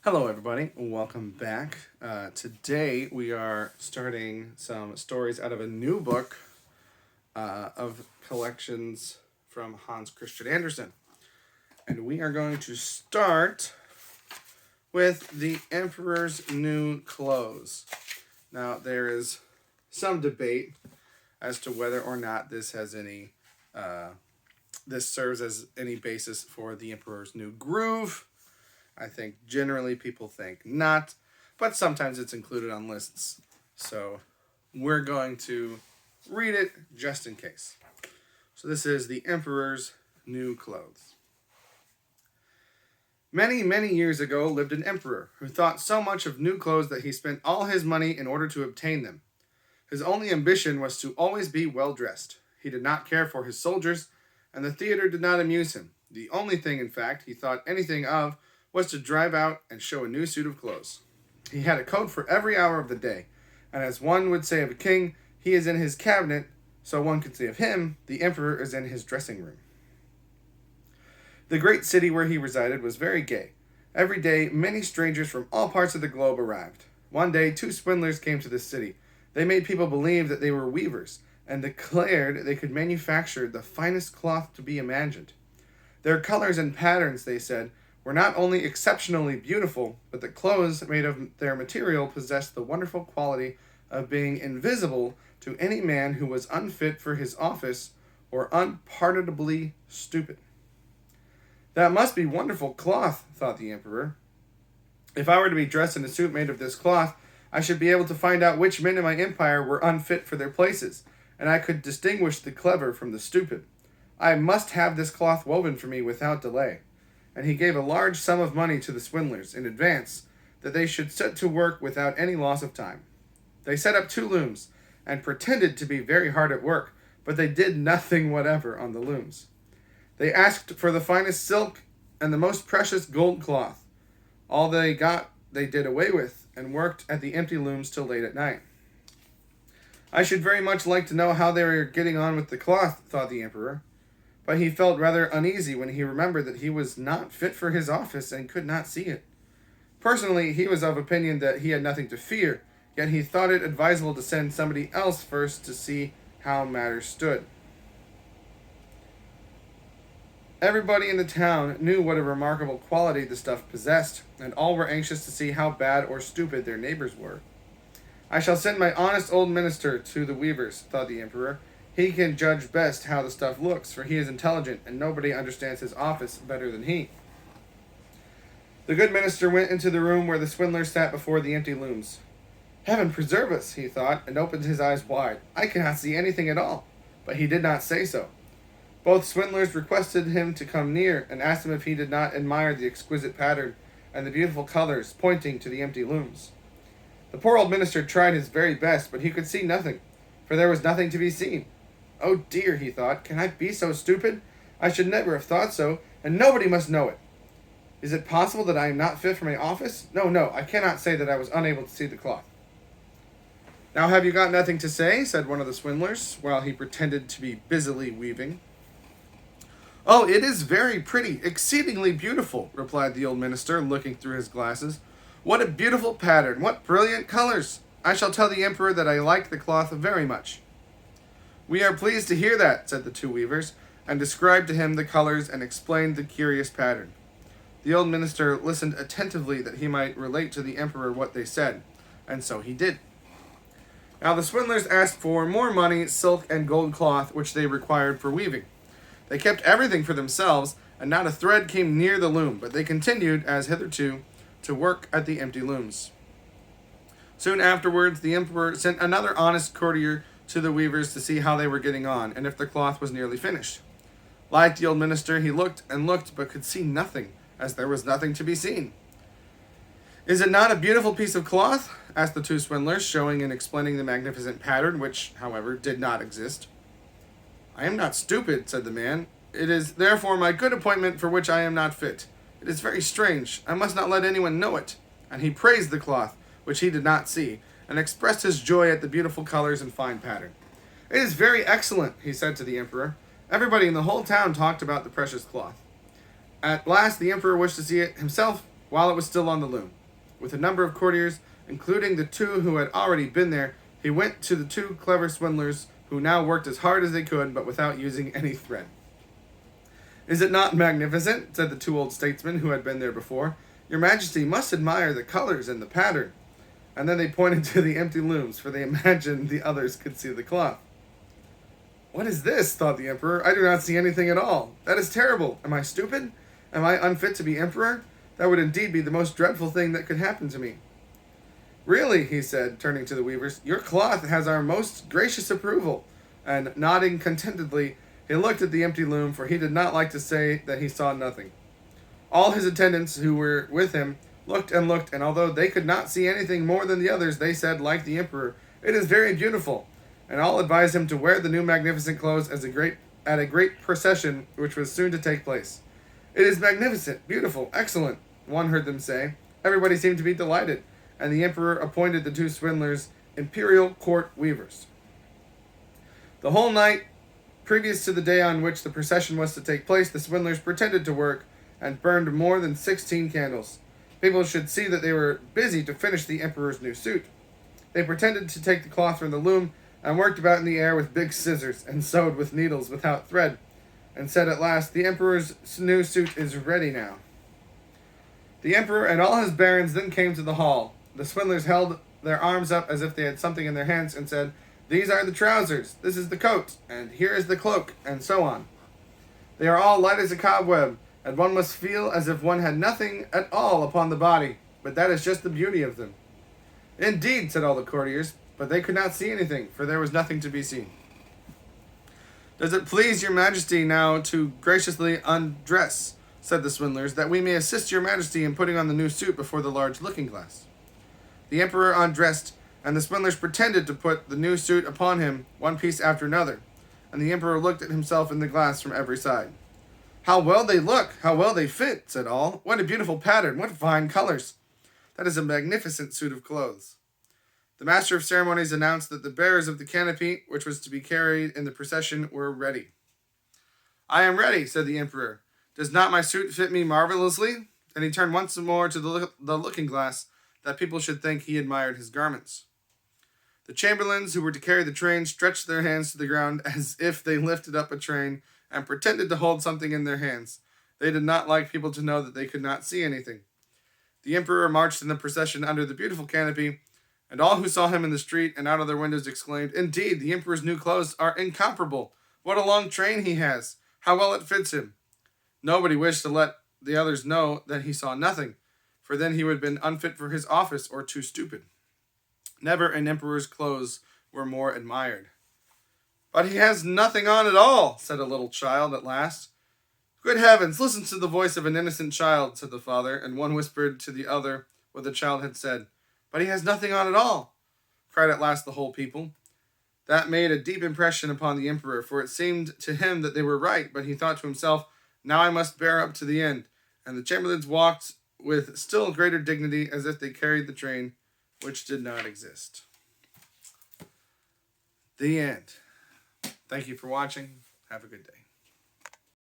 Hello, everybody. Welcome back. Today we are starting some stories out of a new book of collections from Hans Christian Andersen. And we are going to start with The Emperor's New Clothes. Now, there is some debate as to whether or not this serves as any basis for The Emperor's New Groove. I think generally people think not, but sometimes it's included on lists. So we're going to read it just in case. So this is The Emperor's New Clothes. Many, many years ago lived an emperor who thought so much of new clothes that he spent all his money in order to obtain them. His only ambition was to always be well dressed. He did not care for his soldiers, and the theater did not amuse him. The only thing, in fact, he thought anything of was to drive out and show a new suit of clothes. He had a coat for every hour of the day, and as one would say of a king, he is in his cabinet, so one could say of him, the emperor is in his dressing room. The great city where he resided was very gay. Every day, many strangers from all parts of the globe arrived. One day, two swindlers came to the city. They made people believe that they were weavers, and declared they could manufacture the finest cloth to be imagined. Their colors and patterns, they said, were not only exceptionally beautiful, but the clothes made of their material possessed the wonderful quality of being invisible to any man who was unfit for his office or unpardonably stupid. That must be wonderful cloth, thought the emperor. If I were to be dressed in a suit made of this cloth, I should be able to find out which men in my empire were unfit for their places, and I could distinguish the clever from the stupid. I must have this cloth woven for me without delay. And he gave a large sum of money to the swindlers in advance that they should set to work without any loss of time. They set up two looms and pretended to be very hard at work, but they did nothing whatever on the looms. They asked for the finest silk and the most precious gold cloth. All they got they did away with, and worked at the empty looms till late at night. I should very much like to know how they were getting on with the cloth, thought the emperor. But he felt rather uneasy when he remembered that he was not fit for his office and could not see it. Personally, he was of opinion that he had nothing to fear, yet he thought it advisable to send somebody else first to see how matters stood. Everybody in the town knew what a remarkable quality the stuff possessed, and all were anxious to see how bad or stupid their neighbors were. I shall send my honest old minister to the weavers, thought the emperor. He can judge best how the stuff looks, for he is intelligent, and nobody understands his office better than he. The good minister went into the room where the swindlers sat before the empty looms. Heaven preserve us, he thought, and opened his eyes wide. I cannot see anything at all. But he did not say so. Both swindlers requested him to come near, and asked him if he did not admire the exquisite pattern and the beautiful colors, pointing to the empty looms. The poor old minister tried his very best, but he could see nothing, for there was nothing to be seen. Oh dear, he thought, can I be so stupid? I should never have thought so, and nobody must know it. Is it possible that I am not fit for my office? No, I cannot say that I was unable to see the cloth. Now have you got nothing to say? Said one of the swindlers, while he pretended to be busily weaving. Oh, it is very pretty, exceedingly beautiful, replied the old minister, looking through his glasses. What a beautiful pattern, what brilliant colors! I shall tell the emperor that I like the cloth very much. We are pleased to hear that, said the two weavers, and described to him the colors and explained the curious pattern. The old minister listened attentively that he might relate to the emperor what they said, and so he did. Now the swindlers asked for more money, silk, and gold cloth, which they required for weaving. They kept everything for themselves, and not a thread came near the loom, but they continued, as hitherto, to work at the empty looms. Soon afterwards, the emperor sent another honest courtier to the weavers to see how they were getting on, and if the cloth was nearly finished. Like the old minister, he looked and looked, but could see nothing, as there was nothing to be seen. Is it not a beautiful piece of cloth? Asked the two swindlers, showing and explaining the magnificent pattern, which, however, did not exist. I am not stupid, said the man. It is therefore my good appointment for which I am not fit. It is very strange. I must not let anyone know it. And he praised the cloth, which he did not see, and expressed his joy at the beautiful colors and fine pattern. It is very excellent, he said to the emperor. Everybody in the whole town talked about the precious cloth. At last the emperor wished to see it himself, while it was still on the loom. With a number of courtiers, including the two who had already been there, he went to the two clever swindlers who now worked as hard as they could, but without using any thread. "Is it not magnificent?" said the two old statesmen who had been there before. "Your Majesty must admire the colors and the pattern." And then they pointed to the empty looms, for they imagined the others could see the cloth. "What is this?" thought the emperor. "I do not see anything at all. That is terrible. Am I stupid? Am I unfit to be emperor? That would indeed be the most dreadful thing that could happen to me." "Really," he said, turning to the weavers, "your cloth has our most gracious approval." And nodding contentedly, he looked at the empty loom, for he did not like to say that he saw nothing. All his attendants who were with him looked, and although they could not see anything more than the others, they said, like the emperor, "It is very beautiful," and all advised him to wear the new magnificent clothes at a great procession which was soon to take place. "It is magnificent, beautiful, excellent," one heard them say. Everybody seemed to be delighted, and the emperor appointed the two swindlers imperial court weavers. The whole night previous to the day on which the procession was to take place, the swindlers pretended to work and burned more than 16 candles. People should see that they were busy to finish the emperor's new suit. They pretended to take the cloth from the loom and worked about in the air with big scissors and sewed with needles without thread, and said at last, "The emperor's new suit is ready now." The emperor and all his barons then came to the hall. The swindlers held their arms up as if they had something in their hands and said, "These are the trousers, this is the coat, and here is the cloak," and so on. They are all light as a cobweb, and one must feel as if one had nothing at all upon the body, but that is just the beauty of them. "Indeed," said all the courtiers, but they could not see anything, for there was nothing to be seen. "Does it please your Majesty now to graciously undress," said the swindlers, "that we may assist your Majesty in putting on the new suit before the large looking-glass?" The emperor undressed, and the swindlers pretended to put the new suit upon him, one piece after another, and the emperor looked at himself in the glass from every side. "How well they look! How well they fit!" said all. "What a beautiful pattern! What fine colors! That is a magnificent suit of clothes." The master of ceremonies announced that the bearers of the canopy, which was to be carried in the procession, were ready. "I am ready," said the emperor. "Does not my suit fit me marvelously?" And he turned once more to the looking-glass, that people should think he admired his garments. The chamberlains who were to carry the train stretched their hands to the ground as if they lifted up a train, and pretended to hold something in their hands. They did not like people to know that they could not see anything. The emperor marched in the procession under the beautiful canopy, and all who saw him in the street and out of their windows exclaimed, "Indeed, the emperor's new clothes are incomparable. What a long train he has! How well it fits him!" Nobody wished to let the others know that he saw nothing, for then he would have been unfit for his office or too stupid. Never an emperor's clothes were more admired. "But he has nothing on at all," said a little child at last. "Good heavens, listen to the voice of an innocent child," said the father, and one whispered to the other what the child had said. "But he has nothing on at all," cried at last the whole people. That made a deep impression upon the emperor, for it seemed to him that they were right, but he thought to himself, "Now I must bear up to the end," and the chamberlains walked with still greater dignity as if they carried the train, which did not exist. The end. Thank you for watching. Have a good day.